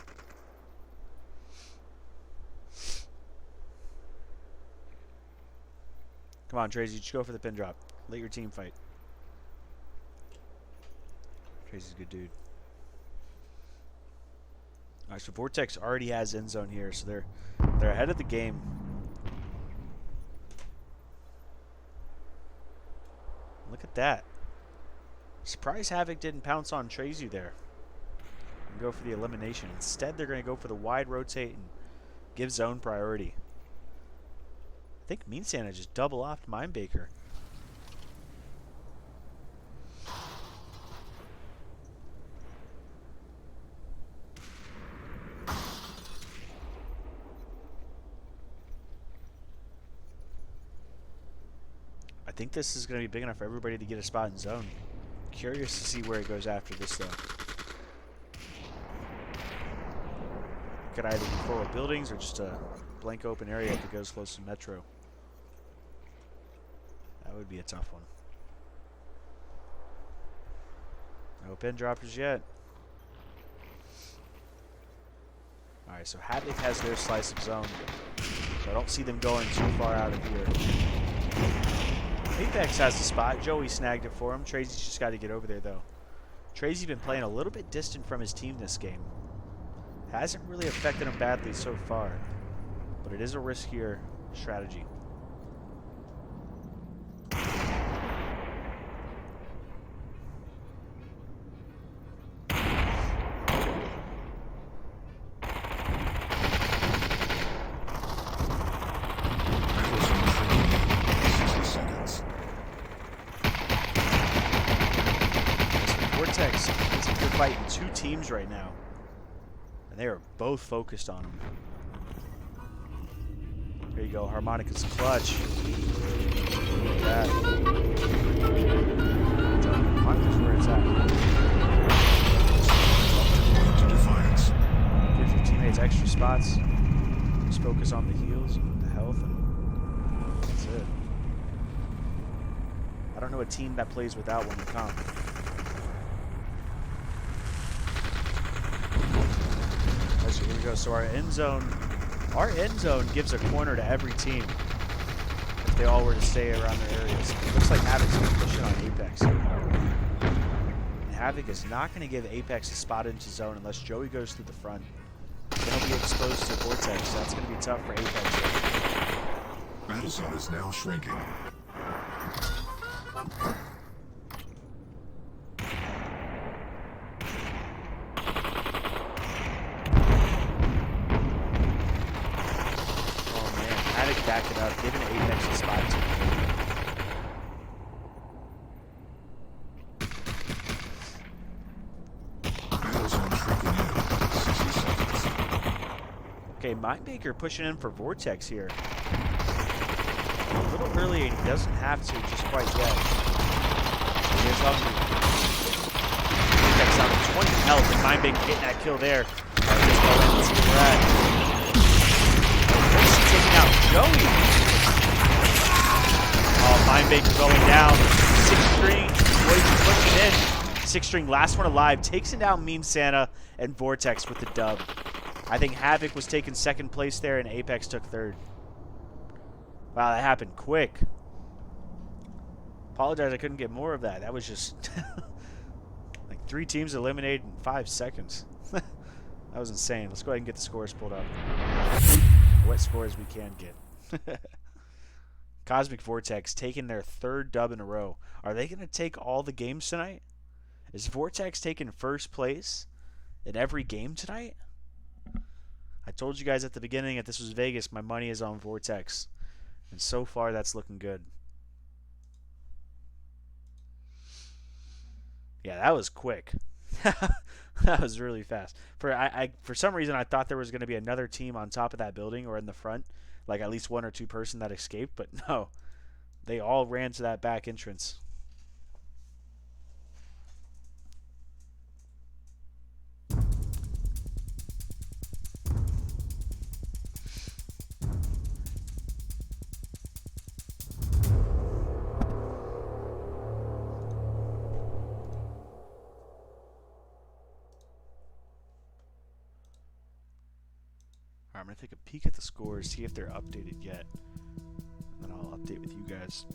Come on, Tracy, just go for the pin drop. Let your team fight. Tracy's a good dude. All right, so Vortex already has end zone here, so they're ahead of the game. Look at that. Surprised Havoc didn't pounce on Tracy there and go for the elimination. Instead, they're going to go for the wide rotate and give zone priority. I think Mean Santa just double offed Mindbaker. I think this is going to be big enough for everybody to get a spot in zone. Curious to see where it goes after this, though. Could either be full of buildings or just a blank open area if it goes close to Metro. That would be a tough one. No pin droppers yet. Alright, so Havoc has their slice of zone. So I don't see them going too far out of here. Apex has the spot. Joey snagged it for him. Tracy's just got to get over there, though. Tracy's been playing a little bit distant from his team this game. Hasn't really affected him badly so far, but it is a riskier strategy. Vortex, they're fighting two teams right now. And they are both focused on him. There you go, Harmonica's clutch. Look at that. Harmonica's where it's at. Gives your teammates extra spots. Just focus on the heals and the health, and that's it. I don't know a team that plays without one in comp. So here we go. So our end zone gives a corner to every team if they all were to stay around their areas. It looks like Havoc's going to push it on Apex. And Havoc is not going to give Apex a spot into zone unless Joey goes through the front. Then he'll be exposed to Vortex, so that's going to be tough for Apex. Battle zone is now shrinking. Back it up, giving Apex a spot to Okay, Mindbaker pushing in for Vortex here. A little early, and he doesn't have to just quite yet. So here's Hungry. Apex down to 20 health, and Mindbaker getting that kill there. Let's go in and see where we're at. Taking out Joey. Oh, Mindbaker going down. 6-string. Boys pushing in. 6-string, last one alive. Takes it down Mean Santa and Vortex with the dub. I think Havoc was taking second place there and Apex took third. Wow, that happened quick. Apologize I couldn't get more of that. That was just like 3 teams eliminated in 5 seconds. That was insane. Let's go ahead and get the scores pulled up. What scores we can get. Cosmic Vortex taking their 3rd dub in a row. Are they going to take all the games tonight? Is Vortex taking first place in every game tonight? I told you guys at the beginning that this was Vegas. My money is on Vortex. And so far, that's looking good. Yeah, that was quick. That was really fast. For some reason, I thought there was going to be another team on top of that building or in the front, like at least 1 or 2 person that escaped, but no. They all ran to that back entrance. I'm going to take a peek at the scores, see if they're updated yet. And then I'll update with you guys.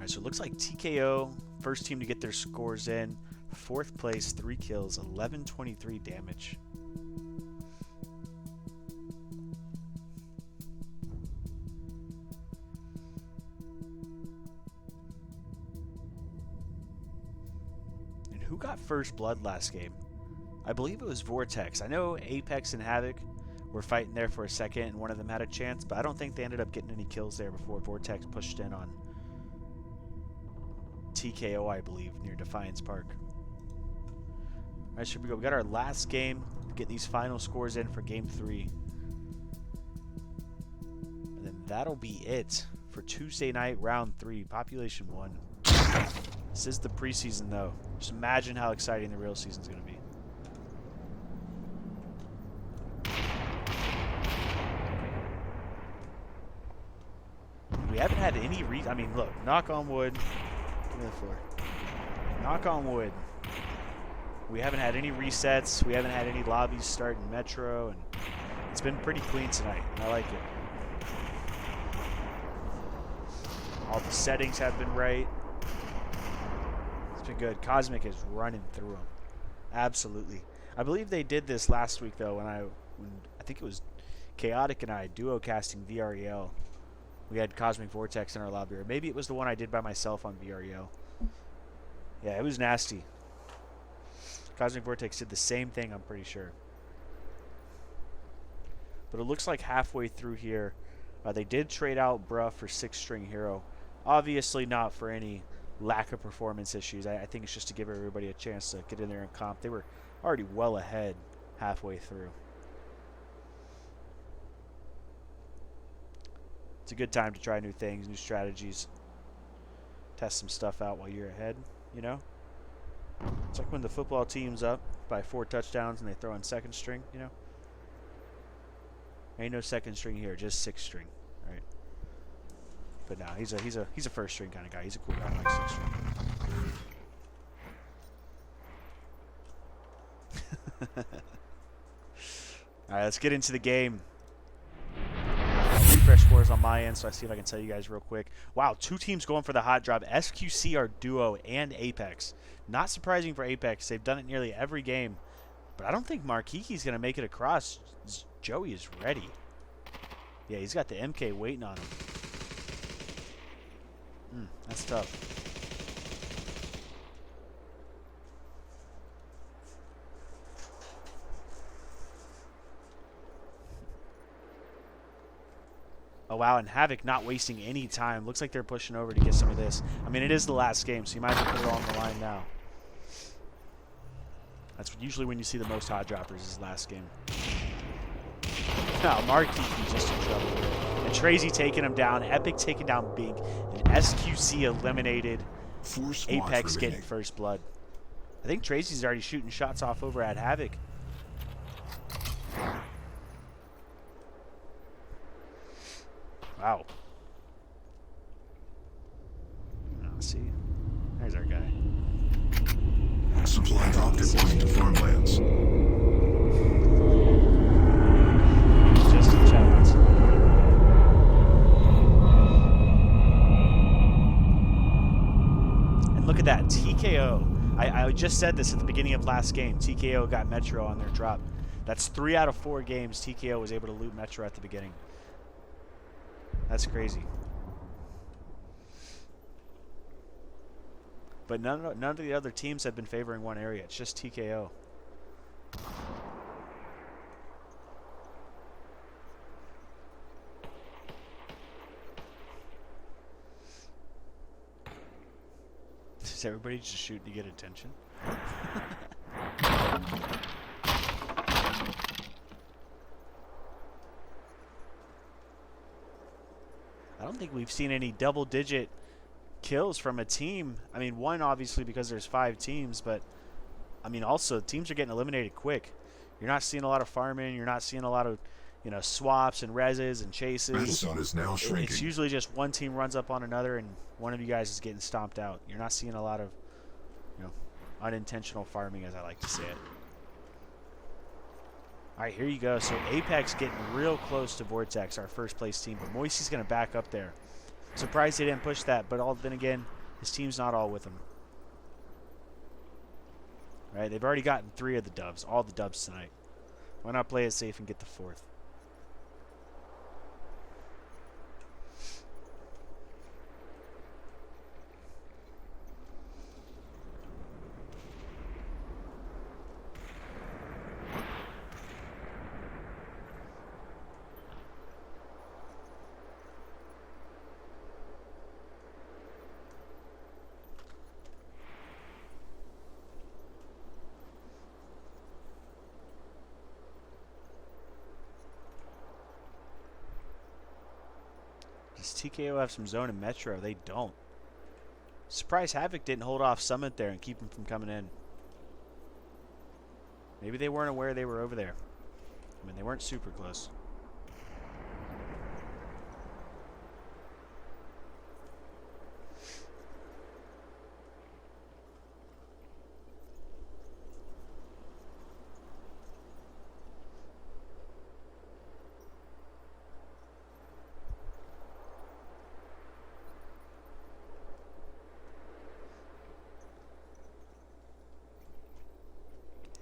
right, so it looks like TKO, first team to get their scores in. 4th place, 3 kills, 1123 damage. And who got first blood last game? I believe it was Vortex. I know Apex and Havoc were fighting there for a second, and one of them had a chance, but I don't think they ended up getting any kills there before Vortex pushed in on TKO, I believe, near Defiance Park. All right, so here we go. We got our last game. Get these final scores in for Game 3. And then that'll be it for Tuesday night, Round 3, Population 1. This is the preseason, though. Just imagine how exciting the real season's going to be. We haven't had any I mean, look, knock on wood. Give me the floor. Knock on wood. We haven't had any resets. We haven't had any lobbies start in Metro, and it's been pretty clean tonight. I like it. All the settings have been right. It's been good. Cosmic is running through them. Absolutely. I believe they did this last week, though, when I think it was Chaotic and I duo casting VREL. We had Cosmic Vortex in our lobby, or maybe it was the one I did by myself on VREL. Yeah, it was nasty. Cosmic Vortex did the same thing, I'm pretty sure. But it looks like halfway through here, they did trade out Bruh for 6-string hero. Obviously not for any lack of performance issues. I think it's just to give everybody a chance to get in there and comp. They were already well ahead halfway through. It's a good time to try new things, new strategies. Test some stuff out while you're ahead, you know? It's like when the football team's up by 4 touchdowns and they throw in 2nd string, you know? Ain't no 2nd string here, just 6th string, right? But no, he's a 1st string kind of guy. He's a cool guy, like 6th string. All right, let's get into the game. Refresh scores on my end, so I see if I can tell you guys real quick. Wow, 2 teams going for the hot drop. SQC are duo and Apex. Not surprising for Apex. They've done it nearly every game. But I don't think Markiki's going to make it across. Joey is ready. Yeah, he's got the MK waiting on him. That's tough. Oh, wow, and Havoc not wasting any time. Looks like they're pushing over to get some of this. I mean, it is the last game, so you might as well put it all on the line now. That's usually when you see the most hot droppers is last game. Now, Markiki just in trouble here. And Trazy taking him down. Epic taking down Bink. And SQC eliminated. Apex getting first blood. I think Trazy's already shooting shots off over at Havoc. Wow. Let's see. There's our guy. Supply drop deploying to farmlands. Just in chat. And look at that. TKO. I just said this at the beginning of last game. TKO got Metro on their drop. That's 3 out of 4 games TKO was able to loot Metro at the beginning. That's crazy. But none of the other teams have been favoring one area. It's just TKO. Is everybody just shooting to get attention? I don't think we've seen any double-digit kills from a team. I mean, one obviously because there's 5 teams, but I mean also teams are getting eliminated quick. You're not seeing a lot of farming. You're not seeing a lot of, you know, swaps and reses and chases. Red zone is now shrinking. It's usually just one team runs up on another and one of you guys is getting stomped out. You're not seeing a lot of, you know, unintentional farming, as I like to say it. All right, here you go. So Apex getting real close to Vortex, our first place team, but Moisey's going to back up there. Surprised they didn't push that, but then again, his team's not all with him. Right? They've already gotten 3 of the dubs, all the dubs tonight. Why not play it safe and get the 4th? Does TKO have some zone and Metro? They don't. Surprised Havoc didn't hold off Summit there and keep him from coming in. Maybe they weren't aware they were over there. I mean, they weren't super close.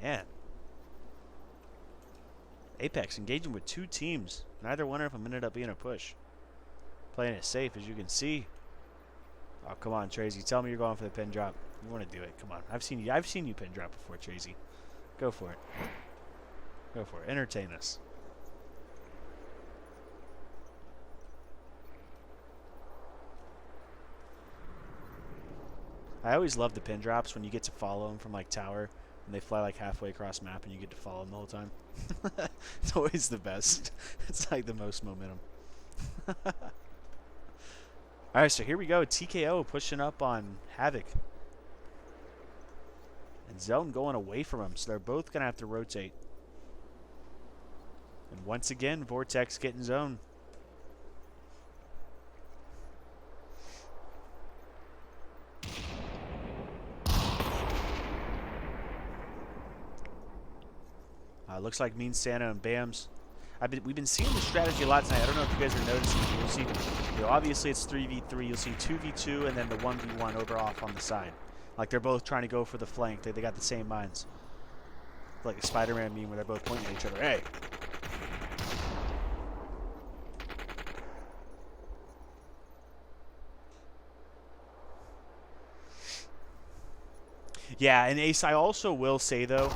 Man. Apex engaging with 2 teams. Neither one of them ended up being a push. Playing it safe, as you can see. Oh, come on, Tracy. Tell me you're going for the pin drop. You want to do it. Come on. I've seen you pin drop before, Tracy. Go for it. Go for it. Entertain us. I always love the pin drops when you get to follow them from like tower. And they fly like halfway across map and you get to follow them the whole time. It's always the best. It's like the most momentum. Alright, so here we go. TKO pushing up on Havoc. And Zone going away from him. So they're both going to have to rotate. And once again, Vortex getting Zone. Looks like Mean Santa and Bams. We've been seeing this strategy a lot tonight. I don't know if you guys are noticing. You'll see, obviously it's 3v3. You'll see 2v2 and then the 1v1 over off on the side. Like they're both trying to go for the flank. They got the same minds. Like a Spider-Man meme where they're both pointing at each other. Hey. Yeah, and Ace, I also will say though,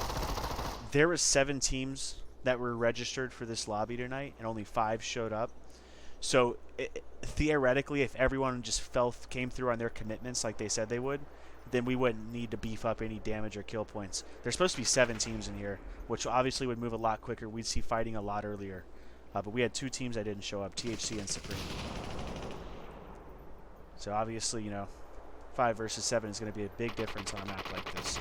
there were 7 teams that were registered for this lobby tonight, and only 5 showed up. So theoretically, if everyone just came through on their commitments like they said they would, then we wouldn't need to beef up any damage or kill points. There's supposed to be 7 teams in here, which obviously would move a lot quicker. We'd see fighting a lot earlier. But we had 2 teams that didn't show up, THC and Supreme. So obviously, you know, 5 versus 7 is going to be a big difference on a map like this.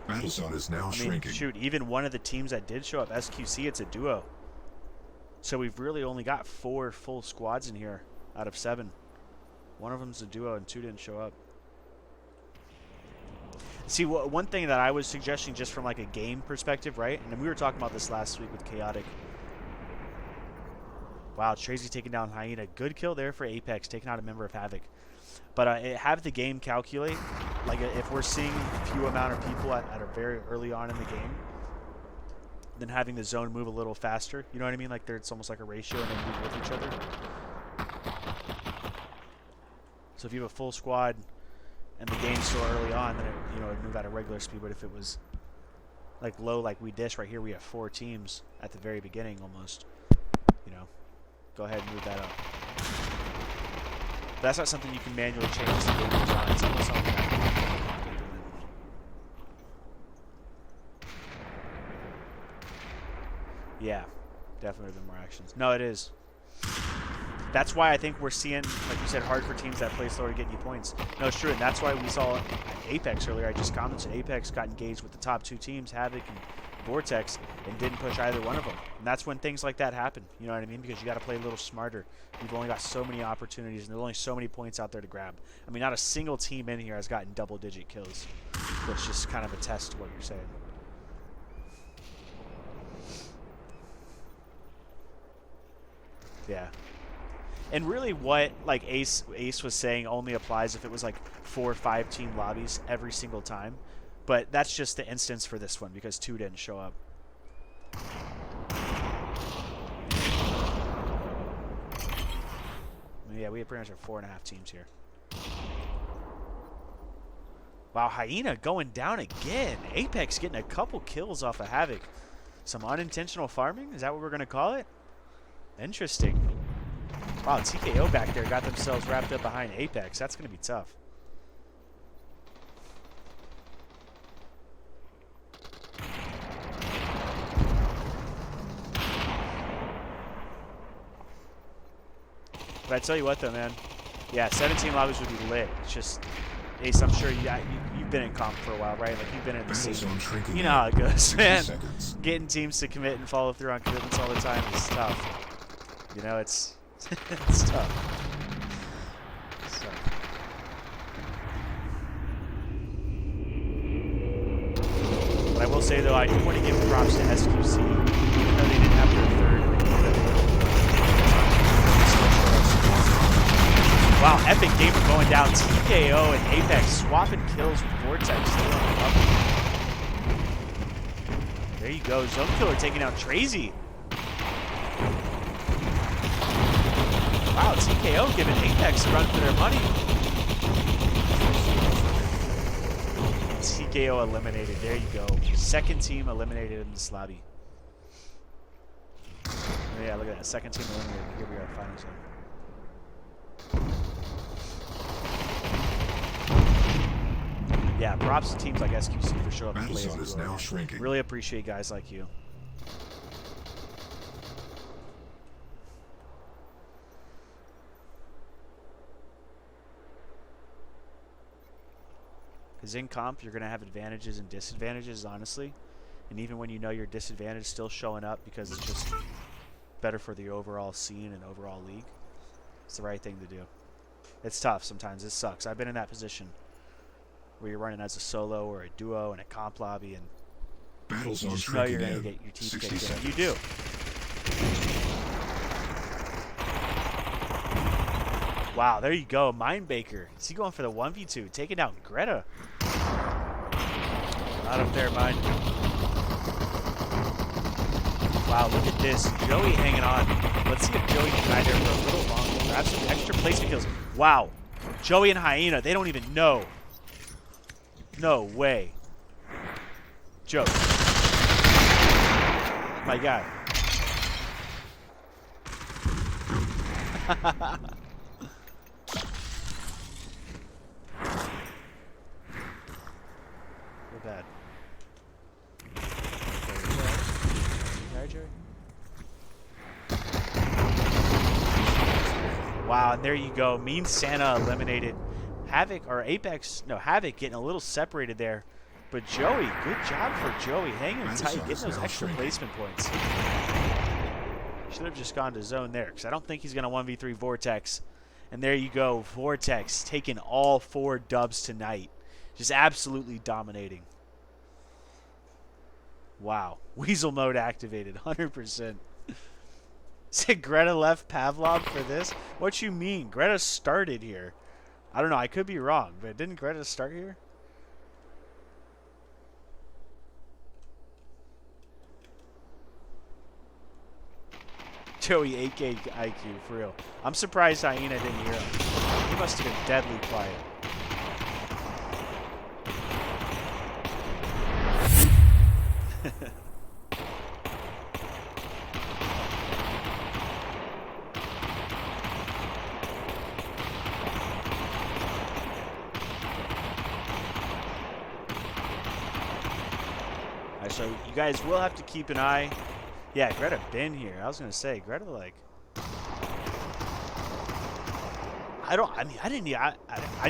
Battle zone is now shrinking. Shoot, even one of the teams that did show up, SQC, it's a duo. So we've really only got 4 full squads in here out of 7. One of them's a duo and 2 didn't show up. See, one thing that I was suggesting just from like a game perspective, right? And we were talking about this last week with Chaotic. Wow, Tracy taking down Hyena. Good kill there for Apex, taking out a member of Havoc. But have the game calculate, like if we're seeing few amount of people at a very early on in the game, then having the zone move a little faster. You know what I mean? Like it's almost like a ratio and they move with each other. So if you have a full squad and the game's so early on, then it'd move at a regular speed. But if it was like low, like we dish right here, we have 4 teams at the very beginning almost. You know, go ahead and move that up. That's not something you can manually change as the game goes on. It's almost something that you can implement. Yeah, definitely been more actions. No, it is. That's why I think we're seeing, like you said, hard for teams that play slower to get you points. No, it's true, and that's why we saw Apex earlier. I just commented Apex got engaged with the top 2 teams, Havoc Vortex and didn't push either one of them. And that's when things like that happen. You know what I mean? Because you got to play a little smarter. You've only got so many opportunities, and there's only so many points out there to grab. I mean, not a single team in here has gotten double-digit kills, which just kind of attests to what you're saying. Yeah. And really what like Ace was saying only applies if it was like 4 or 5 team lobbies every single time. But that's just the instance for this one because 2 didn't show up. Yeah, we pretty much have 4.5 teams here. Wow, Hyena going down again. Apex getting a couple kills off of Havoc. Some unintentional farming? Is that what we're going to call it? Interesting. Wow, TKO back there got themselves wrapped up behind Apex. That's going to be tough. But I tell you what, though, man. Yeah, 17 lobbies would be lit. It's just, Ace, I'm sure you've been in comp for a while, right? Like, you've been in the scene. You know how it goes, man. Getting teams to commit and follow through on commitments all the time is tough. You know, it's it's tough. But I will say, though, I do want to give props to SQC, even though they didn't have their third. Wow, epic gamer going down. TKO and Apex swapping kills with Vortex. There you go. Zone Killer taking out Trazy. Wow, TKO giving Apex a run for their money. TKO eliminated. There you go. Second team eliminated in this lobby. Oh, yeah, look at that. Second team eliminated. Here we are, final zone. Yeah, props to teams like SQC for showing up and playing. Is now shrinking. Really appreciate guys like you. Because in comp, you're going to have advantages and disadvantages, honestly. And even when you know you're disadvantaged, still showing up because it's just better for the overall scene and overall league. It's the right thing to do. It's tough sometimes. It sucks. I've been in that position where you're running as a solo or a duo in a comp lobby, and you just know you're going to get your team kicked in. You do. Wow, there you go. Mindbaker. Is he going for the 1v2? Taking down Greta. Not up there, Mind. Wow, look at this. Joey hanging on. Let's see if Joey can hide there for a little longer. Grab some extra placement kills. Wow. Joey and Hyena, they don't even know. No way. Joe. My guy. Real bad. Alright, Jerry. Wow, and there you go. Mean Santa eliminated. Havoc, or Apex, no, Havoc getting a little separated there. But Joey, good job for Joey. Hanging tight, getting those extra placement points. Should have just gone to zone there, because I don't think he's going to 1v3 Vortex. And there you go, Vortex taking all 4 dubs tonight. Just absolutely dominating. Wow. Weasel mode activated, 100%. Said Greta left Pavlov for this? What you mean? Greta started here. I don't know. I could be wrong, but didn't Greta start here? Joey 8K IQ, for real. I'm surprised Hyena didn't hear him. He must have been deadly quiet. So you guys will have to keep an eye. Yeah, Greta been here. I was gonna say Greta, like, I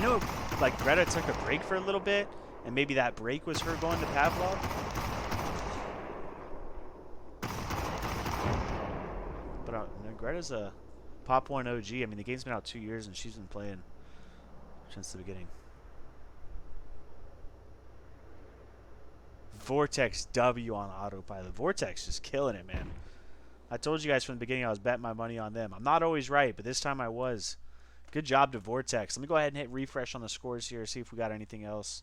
know like Greta took a break for a little bit, and maybe that break was her going to Pavlov. Greta's a Pop 1 OG. I mean, the game's been out 2 years, and she's been playing since the beginning. Vortex W on autopilot. Vortex just killing it, man. I told you guys from the beginning I was betting my money on them. I'm not always right, but this time I was. Good job to Vortex. Let me go ahead and hit refresh on the scores here, see if we got anything else.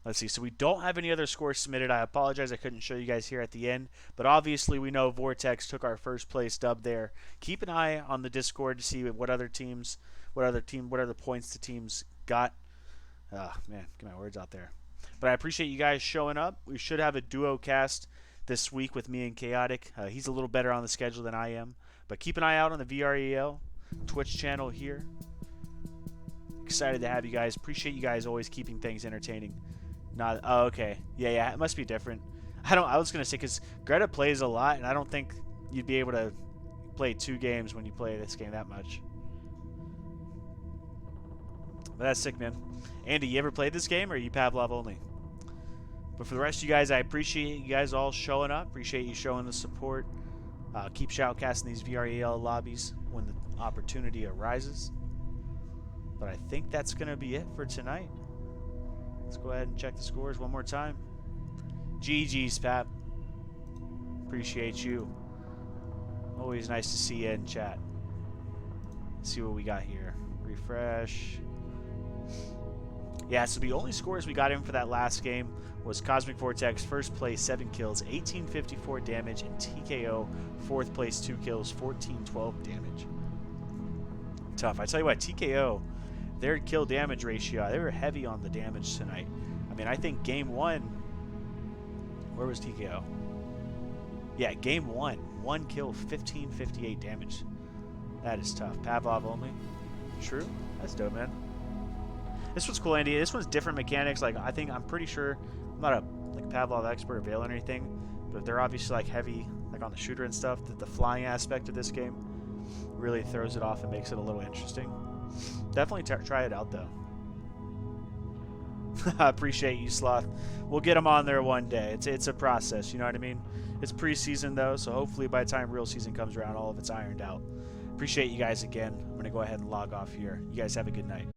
Let's see. So we don't have any other scores submitted. I apologize I couldn't show you guys here at the end. But obviously we know Vortex took our first place dub there. Keep an eye on the Discord to see what other teams, what other points the teams got. Man, get my words out there. But I appreciate you guys showing up. We should have a duo cast this week with me and Chaotic. He's a little better on the schedule than I am. But keep an eye out on the VREL Twitch channel here. Excited to have you guys. Appreciate you guys always keeping things entertaining. Not okay. Yeah, it must be different. I was gonna say because Greta plays a lot, and I don't think you'd be able to play 2 games when you play this game that much. But that's sick, man. Andy, you ever played this game, or are you Pavlov only? But for the rest of you guys, I appreciate you guys all showing up. Appreciate you showing the support. Keep shoutcasting these VREL lobbies when the opportunity arises. But I think that's going to be it for tonight. Let's go ahead and check the scores one more time. GG's, Pap. Appreciate you. Always nice to see you in chat. Let's see what we got here. Refresh. Yeah, so the only scores we got in for that last game was Cosmic Vortex, first place, 7 kills, 1854 damage, and TKO, fourth place, 2 kills, 1412 damage. Tough. I tell you what, TKO, their kill damage ratio, they were heavy on the damage tonight. I mean, I think game 1, where was TKO? Yeah, game 1, 1 kill, 1558 damage. That is tough. Pavlov only. True. That's dope, man. This one's cool, Andy. This one's different mechanics. Like, I'm pretty sure, I'm not a Pavlov expert or VREL or anything, but they're obviously like heavy, like on the shooter and stuff. The flying aspect of this game really throws it off and makes it a little interesting. Definitely try it out though. I appreciate you, Sloth. We'll get them on there one day. It's a process, you know what I mean? It's preseason though, so hopefully by the time real season comes around, all of it's ironed out. Appreciate you guys again. I'm gonna go ahead and log off here. You guys have a good night.